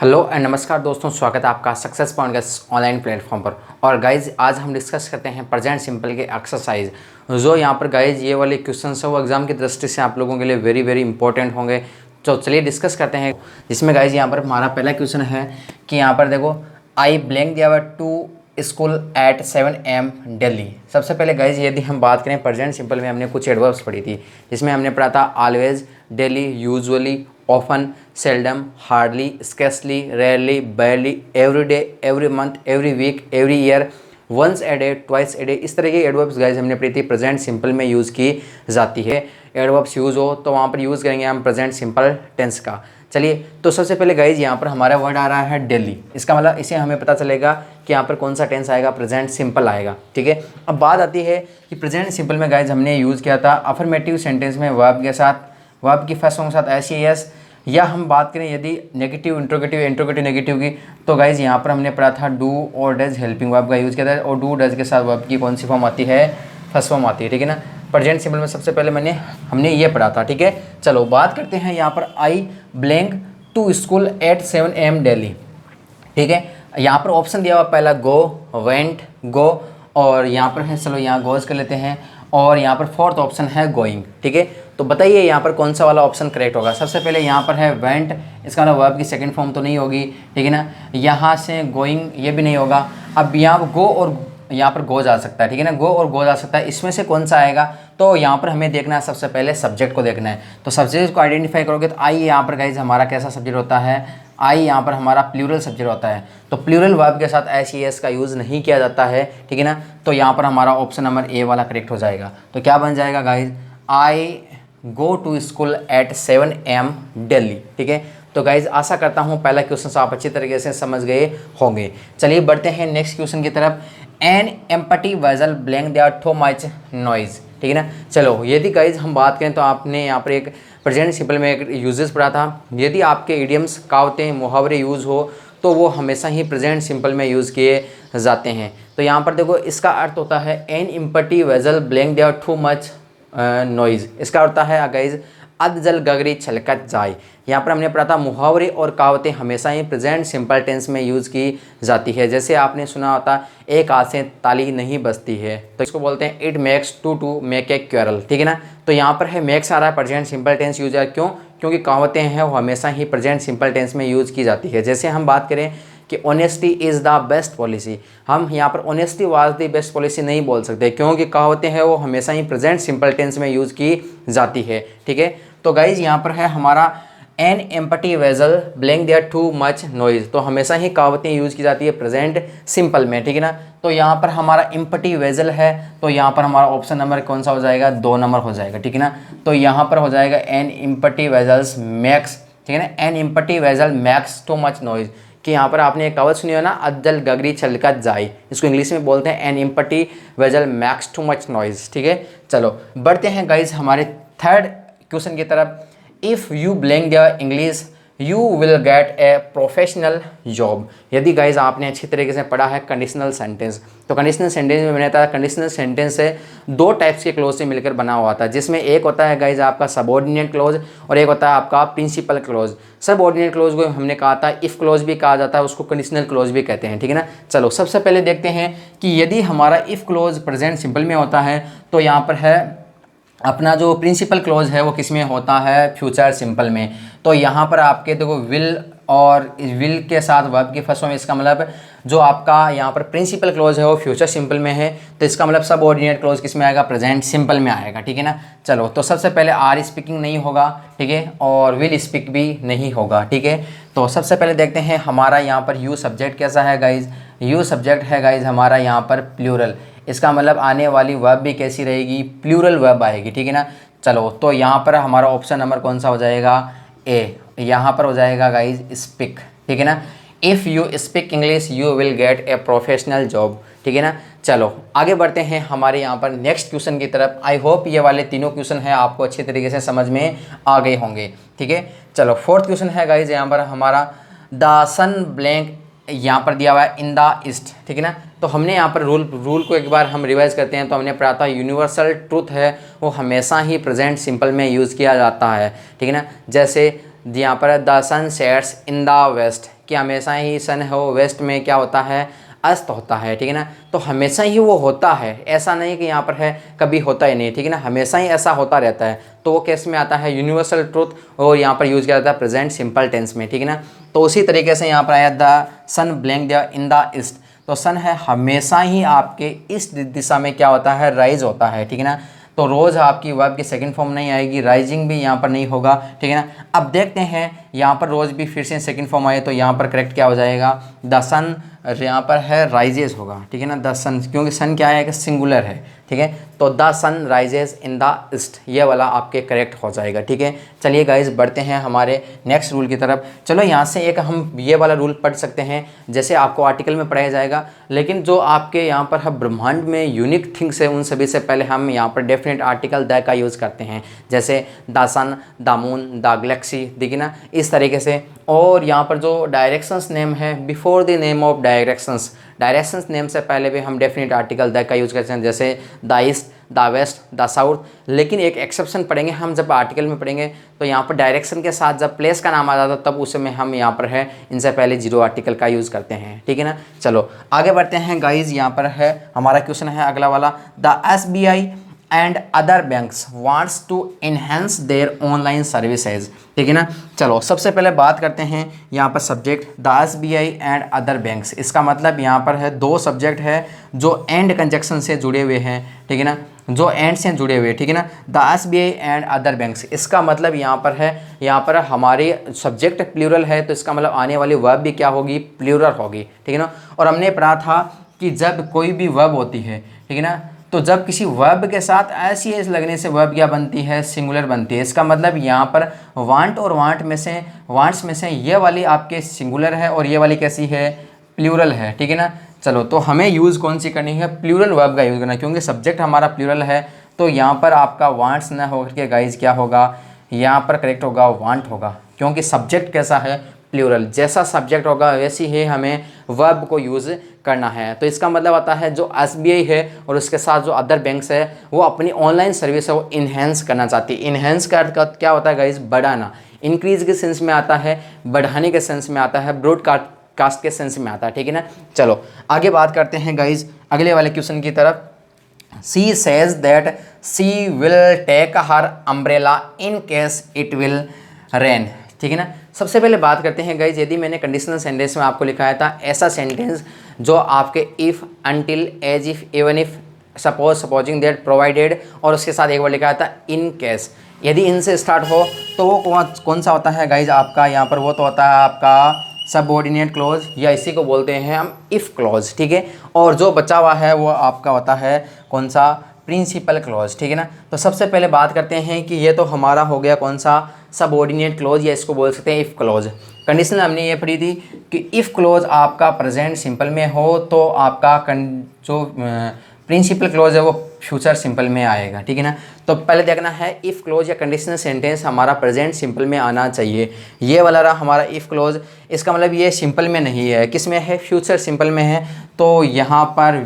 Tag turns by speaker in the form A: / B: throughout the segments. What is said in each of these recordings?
A: Hello and नमस्कार दोस्तों, स्वागत है आपका सक्सेस पॉइंट के ऑनलाइन प्लेटफॉर्म पर। और गाइज आज हम डिस्कस करते हैं प्रेजेंट सिंपल के एक्सरसाइज। जो यहाँ पर गाइज ये वाले क्वेश्चन है वो एग्जाम की दृष्टि से आप लोगों के लिए वेरी वेरी इंपॉर्टेंट होंगे। तो चलिए डिस्कस करते हैं। जिसमें गाइज यहाँ पर हमारा पहला क्वेश्चन है कि यहाँ पर देखो, आई ब्लैंक दिया हुआ to school at 7 AM Delhi. सबसे पहले गाइज यदि हम बात करें प्रेजेंट सिंपल में, हमने कुछ एडवर्ब्स पढ़ी थी जिसमें हमने पढ़ा था always, daily, usually, often, seldom, hardly, scarcely, rarely, barely, every day, every month, every week, every year, once a day, twice a day. इस तरह के एडवर्ब्स गाइज हमने पढ़ी थी प्रेजेंट सिंपल में यूज़ की जाती है। एडवर्ब्स यूज़ हो तो वहाँ पर यूज़ करेंगे हम प्रेजेंट सिंपल टेंस का। चलिए, तो सबसे पहले गाइज यहाँ पर हमारा वर्ड आ रहा है दिल्ली। इसका मतलब इसे हमें पता चलेगा कि यहाँ पर कौन सा टेंस आएगा, प्रेजेंट सिंपल आएगा। ठीक है, अब बात आती है कि प्रेजेंट सिंपल में गाइज हमने यूज़ किया था अफर्मेटिव सेंटेंस में वर्ब के साथ, वर्ब की फर्स्ट फॉर्म के साथ SES। या हम बात करें यदि नेगेटिव, इंट्रोगेटिव नेगेटिव की, तो गाइज यहाँ पर हमने पढ़ा था डू और डज हेल्पिंग वर्ब का यूज़ किया था। और डू डज के साथ वर्ब की कौन सी फॉर्म आती है, फर्स्ट फॉर्म आती है। ठीक है ना, प्रेजेंट सिंपल में सबसे पहले हमने ये पढ़ा था। ठीक है, चलो बात करते हैं यहाँ पर I blank to school at 7 AM Delhi. ठीक है, यहाँ पर ऑप्शन दिया हुआ पहला गो, वेंट, गो, और यहाँ पर है, चलो यहाँ गोज कर लेते हैं, और यहाँ पर फोर्थ ऑप्शन है गोइंग। ठीक है, तो बताइए यहाँ पर कौन सा वाला ऑप्शन करेक्ट होगा। सबसे पहले यहाँ पर है वेंट, इसका मतलब वर्ब की सेकंड फॉर्म तो नहीं होगी। ठीक है ना, यहाँ से गोइंग ये भी नहीं होगा। अब यहाँ गो और यहाँ पर गो जा सकता है। ठीक है ना, गो और गो जा सकता है, इसमें से कौन सा आएगा। तो यहाँ पर हमें देखना है, सबसे पहले सब्जेक्ट को देखना है। तो सब्जेक्ट को आइडेंटिफाई करोगे तो आई यहाँ पर गाइज हमारा कैसा सब्जेक्ट होता है, आई यहाँ पर हमारा प्लूरल सब्जेक्ट होता है। तो प्लूरल वर्ब के साथ SES का यूज़ नहीं किया जाता है। ठीक है ना, तो यहाँ पर हमारा ऑप्शन नंबर ए वाला करेक्ट हो जाएगा। तो क्या बन जाएगा guys, I go to school at 7 AM Delhi. ठीक है, तो गाइज आशा करता हूँ पहला क्वेश्चन आप अच्छी तरीके से समझ गए होंगे। चलिए बढ़ते हैं नेक्स्ट क्वेश्चन की तरफ। An empty vessel blank there too much noise. ठीक है ना, चलो यदि गाइज हम बात करें तो आपने यहाँ पर एक प्रेजेंट सिंपल में एक यूजेस पढ़ा था। यदि आपके इडियम्स, कहावतें, मुहावरे यूज़ हो तो वो हमेशा ही प्रेजेंट सिंपल में यूज़ किए जाते हैं। तो यहाँ पर देखो, इसका अर्थ होता है an empty vessel blank there too much noise. इसका होता है गाइज अध जल गगरी छलकत जाए। यहाँ पर हमने पढ़ा था मुहावरे और कहावतें हमेशा ही प्रेजेंट सिंपल टेंस में यूज़ की जाती है। जैसे आपने सुना होता, एक हाथ से ताली नहीं बजती है, तो इसको बोलते हैं it makes to make a quarrel. ठीक है ना, तो यहाँ पर है मेक्स आ रहा है, प्रेजेंट सिंपल टेंस यूज है। क्यों? क्योंकि कहावतें हैं वो हमेशा ही प्रेजेंट सिंपल टेंस में यूज़ की जाती है। जैसे हम बात करें कि honesty is the best policy, हम यहाँ पर honesty was the best policy नहीं बोल सकते, क्योंकि कहावतें हैं वो हमेशा ही प्रेजेंट सिंपल टेंस में यूज़ की जाती है। ठीक है, तो गाइज यहाँ पर है हमारा an empty vessel blank there too much noise. तो हमेशा ही कहावतें यूज़ की जाती है प्रेजेंट सिंपल में। ठीक है ना, तो यहाँ पर हमारा एम्पटी वेजल है, तो यहाँ पर हमारा ऑप्शन नंबर कौन सा हो जाएगा, 2 नंबर हो जाएगा। ठीक है ना, तो यहाँ पर हो जाएगा एन एम्पटी वेजल्स मैक्स। ठीक है ना, an empty vessel makes too much noise, कि यहाँ पर आपने एक कहावत सुनी हो ना, अद्दल गगरी छलकत जाए, इसको इंग्लिश में बोलते हैं an empty vessel makes too much noise. ठीक है, चलो बढ़ते हैं गाइज हमारे थर्ड क्वेश्चन की तरफ। If you blank the English you will get a professional job. यदि गाइज आपने अच्छी तरीके से पढ़ा है कंडीशनल सेंटेंस, तो कंडीशनल सेंटेंस में मैंने बताया कंडीशनल सेंटेंस से 2 टाइप्स के क्लोज से मिलकर बना हुआ था, जिसमें एक होता है गाइज आपका सबऑर्डिनेट क्लोज और एक होता है आपका प्रिंसिपल क्लोज। सबऑर्डिनेट क्लोज को हमने कहा था इफ़ क्लोज भी कहा जाता है, उसको कंडीशनल क्लोज भी कहते हैं। ठीक है ना, चलो सबसे पहले देखते हैं कि यदि हमारा इफ़ क्लोज प्रेजेंट सिंपल में होता है तो यहाँ पर है अपना जो प्रिंसिपल क्लोज है वो किस में होता है, फ्यूचर सिंपल में। तो यहाँ पर आपके देखो विल और विल के साथ वर्ब की फर्स्ट फॉर्म, इसका मतलब जो आपका यहाँ पर प्रिंसिपल क्लोज है वो फ्यूचर सिंपल में है, तो इसका मतलब सब ऑर्डिनेट क्लोज किस में आएगा, प्रेजेंट सिंपल में आएगा। ठीक है ना, चलो तो सबसे पहले आर स्पीकिंग नहीं होगा। ठीक है, और विल स्पीक भी नहीं होगा। ठीक है, तो सबसे पहले देखते हैं हमारा यहाँ पर यू सब्जेक्ट कैसा है गाइज। यू सब्जेक्ट है गाइज हमारा यहाँ पर प्लूरल, इसका मतलब आने वाली वर्ब भी कैसी रहेगी, प्लूरल वर्ब आएगी। ठीक है ना, चलो तो यहाँ पर हमारा ऑप्शन नंबर कौन सा हो जाएगा, ए। यहाँ पर हो जाएगा गाइज स्पीक। ठीक है ना, if you speak English you will get a professional job. ठीक है ना, चलो आगे बढ़ते हैं हमारे यहाँ पर नेक्स्ट क्वेश्चन की तरफ। आई होप ये वाले तीनों क्वेश्चन हैं आपको अच्छी तरीके से समझ में आ गए होंगे। ठीक है, चलो फोर्थ क्वेश्चन है गाइज यहाँ पर हमारा द सन ब्लैंक, यहाँ पर दिया हुआ है इन द ईस्ट। ठीक है ना, तो हमने यहाँ पर रूल को एक बार हम रिवाइज करते हैं। तो हमने पढ़ा था यूनिवर्सल ट्रूथ है वो हमेशा ही प्रेजेंट सिंपल में यूज़ किया जाता है। ठीक है ना, जैसे यहाँ पर the sun sets in the west, कि हमेशा ही सन हो वेस्ट में क्या होता है, अस्त होता है, ठीक है ना। तो हमेशा ही वो होता है, ऐसा नहीं कि यहाँ पर है कभी होता ही नहीं, ठीक है ना, हमेशा ही ऐसा होता रहता है। तो वो केस में आता है यूनिवर्सल ट्रूथ और यहाँ पर यूज़ किया जाता है प्रेजेंट सिंपल टेंस में, ठीक है ना। तो उसी तरीके से यहाँ पर आया the sun blank the in the east. तो सन है हमेशा ही आपके ईस्ट दिशा में क्या होता है, राइज होता है, ठीक है ना। तो रोज़ आपकी वर्ब की सेकंड फॉर्म नहीं आएगी, राइजिंग भी यहाँ पर नहीं होगा, ठीक है ना। अब देखते हैं यहाँ पर रोज़ भी फिर से सेकंड फॉर्म आए तो यहाँ पर करेक्ट क्या हो जाएगा, द सन यहाँ पर है राइजेस होगा, ठीक है ना। द सन, क्योंकि सन क्या है कि सिंगुलर है, ठीक है। तो the sun rises in the east, ये वाला आपके करेक्ट हो जाएगा, ठीक है। चलिए गाइज बढ़ते हैं हमारे नेक्स्ट रूल की तरफ। चलो यहाँ से एक हम ये वाला रूल पढ़ सकते हैं, जैसे आपको आर्टिकल में पढ़ाया जाएगा, लेकिन जो आपके यहाँ पर है ब्रह्मांड में यूनिक थिंग्स है उन सभी से पहले हम यहाँ पर डेफिनेट आर्टिकल द का यूज़ करते हैं, जैसे the sun, the moon, the galaxy, देखिए ना, इस तरीके से। और यहाँ पर जो डायरेक्शंस नेम है, before the name of directions name से पहले भी हम डेफिनेट आर्टिकल द का यूज़ करते हैं, जैसे the east, the west, the south. लेकिन एक एक्सेप्शन पढ़ेंगे हम जब आर्टिकल में पढ़ेंगे, तो यहाँ पर डायरेक्शन के साथ जब प्लेस का नाम आ जाता है तब उसमें हम यहाँ पर है इनसे पहले जीरो आर्टिकल का यूज़ करते हैं, ठीक है ना। चलो आगे बढ़ते हैं गाइज। यहाँ पर है हमारा क्वेश्चन है अगला वाला, the SBI and other banks wants to enhance their online services, ठीक है ना। चलो सबसे पहले बात करते हैं यहाँ पर subject the SBI and other banks. इसका मतलब यहाँ पर है दो सब्जेक्ट है जो एंड कंजक्शन से जुड़े हुए हैं, ठीक है ना, जो एंड से जुड़े हुए, ठीक है ना। The SBI and other banks, इसका मतलब यहाँ पर है, यहाँ पर हमारी सब्जेक्ट प्लूरल है तो इसका मतलब आने वाली वर्ब भी क्या होगी, प्लूरल होगी, ठीक है ना। और हमने पढ़ा था कि जब कोई भी वर्ब होती है, ठीक है ना, तो जब किसी वर्ब के साथ ऐसी एस लगने से वर्ब क्या बनती है, सिंगुलर बनती है। इसका मतलब यहाँ पर वांट और वांट्स में से ये वाली आपके सिंगुलर है और ये वाली कैसी है, प्लूरल है, ठीक है ना। चलो तो हमें यूज़ कौन सी करनी है, प्लूरल वर्ब का यूज़ करना है, क्योंकि सब्जेक्ट हमारा प्लूरल है। तो यहाँ पर आपका वांट्स ना होकर के गाइज क्या होगा, यहाँ पर करेक्ट होगा वांट होगा, क्योंकि सब्जेक्ट कैसा है, प्लूरल। जैसा सब्जेक्ट होगा वैसी ही हमें वर्ब को यूज़ करना है। तो इसका मतलब आता है जो SBI है और उसके साथ जो अदर बैंक्स है वो अपनी ऑनलाइन सर्विस है वो इन्हेंस करना चाहती है। इन्हेंस का अर्थ क्या होता है गाइज, बढ़ाना, इंक्रीज के सेंस में आता है, बढ़ाने के सेंस में आता है, ब्रॉडकास्ट के सेंस में आता है, ठीक है ना। चलो आगे बात करते हैं गाइज अगले वाले क्वेश्चन की तरफ। She says that she will take her umbrella in case it will rain, ठीक है ना। सबसे पहले बात करते हैं गाइज, यदि मैंने कंडीशनल सेंटेंस में आपको लिखाया था ऐसा सेंटेंस जो आपके if, until, as if, even if, suppose, supposing that, provided और उसके साथ एक बार लिखाया था इन केस, यदि इनसे स्टार्ट हो तो वो कौन सा होता है गाइज आपका, यहाँ पर वो तो होता है आपका सबऑर्डिनेट क्लॉज, या इसी को बोलते हैं हम इफ़ क्लॉज, ठीक है। और जो बचा हुआ है वो आपका होता है कौन सा, प्रिंसिपल क्लॉज, ठीक है ना। तो सबसे पहले बात करते हैं कि ये तो हमारा हो गया कौन सा, सबऑर्डिनेट क्लॉज, या इसको बोल सकते हैं इफ़ क्लॉज। कंडीशन हमने ये पढ़ी थी कि इफ़ क्लॉज आपका प्रेजेंट सिंपल में हो तो आपका जो प्रिंसिपल क्लॉज है वो फ्यूचर सिंपल में आएगा, ठीक है ना। तो पहले देखना है इफ़ क्लॉज या कंडीशनल सेंटेंस हमारा प्रेजेंट सिंपल में आना चाहिए। ये वाला रहा हमारा इफ़ क्लॉज, इसका मतलब ये सिंपल में नहीं है, किस में है, फ्यूचर सिंपल में है। तो यहाँ पर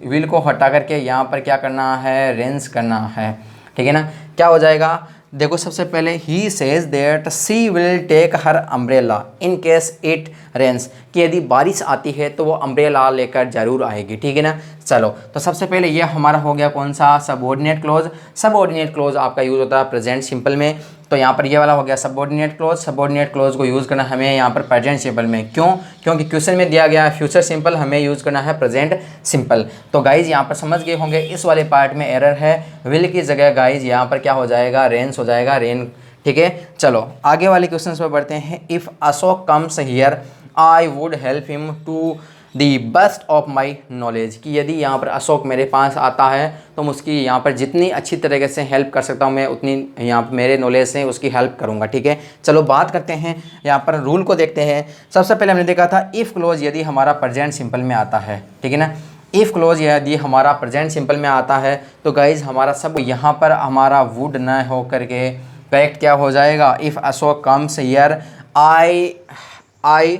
A: विल को हटा करके यहाँ पर क्या करना है, रेंज करना है, ठीक है ना। क्या हो जाएगा, देखो सबसे पहले ही says that she will take her umbrella in case it rains, कि यदि बारिश आती है तो वो अम्ब्रेला लेकर जरूर आएगी, ठीक है ना। चलो तो सबसे पहले ये हमारा हो गया कौन सा, सबऑर्डिनेट क्लॉज। सबऑर्डिनेट क्लॉज आपका यूज़ होता है प्रेजेंट सिंपल में, तो यहाँ पर ये वाला हो गया सबऑर्डिनेट क्लॉज। सबऑर्डिनेट क्लॉज को यूज़ करना हमें यहाँ पर प्रेजेंट सिंपल में, क्यों, क्योंकि क्वेश्चन में दिया गया है फ्यूचर सिंपल, हमें यूज़ करना है प्रेजेंट सिंपल। तो गाइज यहाँ पर समझ गए होंगे इस वाले पार्ट में एरर है, विल की जगह गाइज यहाँ पर क्या हो जाएगा, रेंस हो जाएगा, रेन, ठीक है। चलो आगे वाले क्वेश्चन पर बढ़ते हैं। If Ashok comes here I would help him to the best of my knowledge, कि यदि यहाँ पर अशोक मेरे पास आता है तो मैं उसकी यहाँ पर जितनी अच्छी तरीके से हेल्प कर सकता हूँ मैं उतनी यहाँ पर मेरे नॉलेज से उसकी हेल्प करूँगा, ठीक है। चलो बात करते हैं यहाँ पर रूल को देखते हैं। सबसे पहले हमने देखा था इफ़ क्लोज यदि हमारा प्रेजेंट सिंपल में आता है, ठीक है ना। इफ़ क्लोज यदि हमारा प्रेजेंट सिंपल में आता है तो गाइज हमारा सब यहाँ पर हमारा वुड न हो करके करेक्ट क्या हो जाएगा, if Ashok comes here I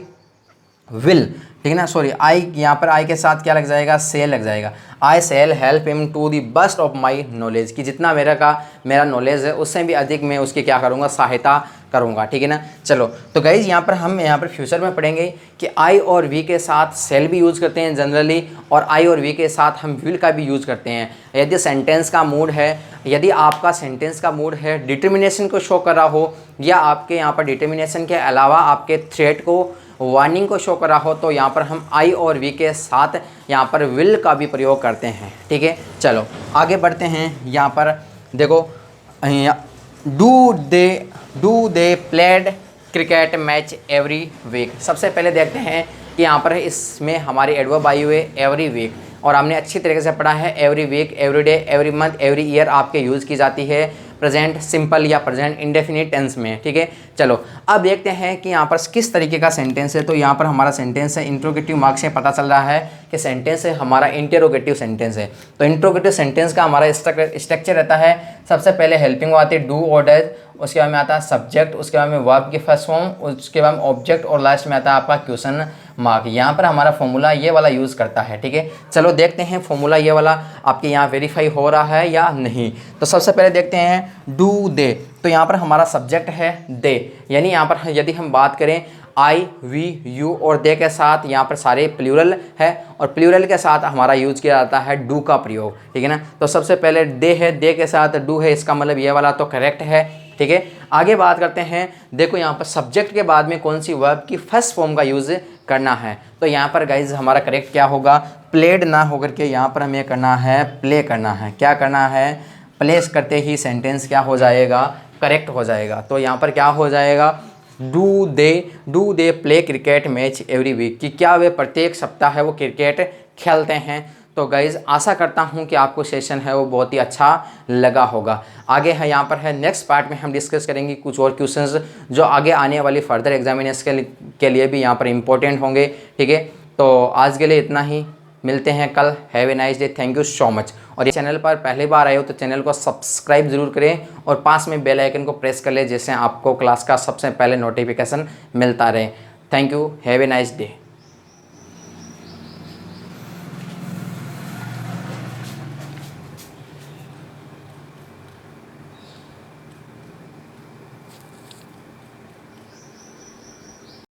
A: will, ठीक है ना, सॉरी आई, यहाँ पर आई के साथ क्या लग जाएगा, सेल लग जाएगा। I shall help him to the best of my knowledge, कि जितना मेरा नॉलेज है उससे भी अधिक मैं उसकी क्या करूँगा, सहायता करूँगा, ठीक है ना। चलो तो गाइज हम यहाँ पर फ्यूचर में पढ़ेंगे कि आई और वी के साथ सेल भी यूज़ करते हैं जनरली, और आई और वी के साथ हम विल का भी यूज़ करते हैं। यदि सेंटेंस का मूड है, यदि आपका सेंटेंस का मूड है डिटर्मिनेशन को शो कर रहा हो, या आपके यहाँ पर डिटर्मिनेशन के अलावा आपके थ्रेट को, वार्निंग को शो कर रहा हो, तो यहाँ पर हम आई और वी के साथ यहाँ पर विल का भी प्रयोग करते हैं, ठीक है। चलो आगे बढ़ते हैं। यहाँ पर देखो, do they played cricket match every week. सबसे पहले देखते हैं कि यहाँ पर इसमें हमारी एडवर्ब आई हुई है एवरी वीक, और हमने अच्छी तरीके से पढ़ा है every week, every day, every month, every year आपके यूज़ की जाती है प्रेजेंट सिंपल या प्रेजेंट इंडेफिनिट टेंस में, ठीक है। चलो अब देखते हैं कि यहाँ पर किस तरीके का सेंटेंस है। तो यहाँ पर हमारा सेंटेंस है, इंट्रोगेटिव मार्क से पता चल रहा है कि सेंटेंस है हमारा इंटेरोगेटिव सेंटेंस है। तो इंट्रोगेटिव सेंटेंस का हमारा स्ट्रक्चर रहता है, सबसे पहले हेल्पिंग आती है डू और डज, उसके बाद में आता है सब्जेक्ट, उसके बाद में वर्ब की फर्स्ट फॉर्म, उसके बाद में ऑब्जेक्ट, और लास्ट में आता है आपका क्वेश्चन मार्क। यहाँ पर हमारा फॉर्मूला ये वाला यूज़ करता है, ठीक है। चलो देखते हैं फॉर्मूला ये वाला आपके यहाँ वेरीफाई हो रहा है या नहीं। तो सबसे पहले देखते हैं डू दे। तो यहाँ पर हमारा सब्जेक्ट है दे, यानी यहाँ पर यदि हम बात करें आई, वी, यू और दे के साथ, यहाँ पर सारे प्लूरल है, और प्लूरल के साथ हमारा यूज़ किया जाता है डू का प्रयोग, ठीक है ना। तो सबसे पहले दे है, दे के साथ डू है, इसका मतलब ये वाला तो करेक्ट है, ठीक है। आगे बात करते हैं, देखो यहाँ पर सब्जेक्ट के बाद में कौन सी वर्ब की फर्स्ट फॉर्म का यूज़ करना है। तो यहाँ पर गाइज हमारा करेक्ट क्या होगा, प्लेड ना होकर के यहाँ पर हमें करना है प्ले करना है। क्या करना है, प्लेस करते ही सेंटेंस क्या हो जाएगा, करेक्ट हो जाएगा। तो यहाँ पर क्या हो जाएगा, do they play cricket match every week, कि क्या वे प्रत्येक सप्ताह है वो क्रिकेट खेलते हैं। तो गाइज़ आशा करता हूँ कि आपको सेशन है वो बहुत ही अच्छा लगा होगा। आगे है यहाँ पर है नेक्स्ट पार्ट में हम डिस्कस करेंगे कुछ और क्वेश्चंस जो आगे आने वाली फर्दर एग्जामिनेशन के लिए भी यहाँ पर इम्पोर्टेंट होंगे, ठीक है। तो आज के लिए इतना ही, मिलते हैं कल। Have a nice day, thank you so much. और ये चैनल पर पहली बार आए हो तो चैनल को सब्सक्राइब जरूर करें, और पास में बेल आइकन को प्रेस कर ले, जिससे आपको क्लास का सबसे पहले नोटिफिकेशन मिलता रहे। Thank you, have a nice day.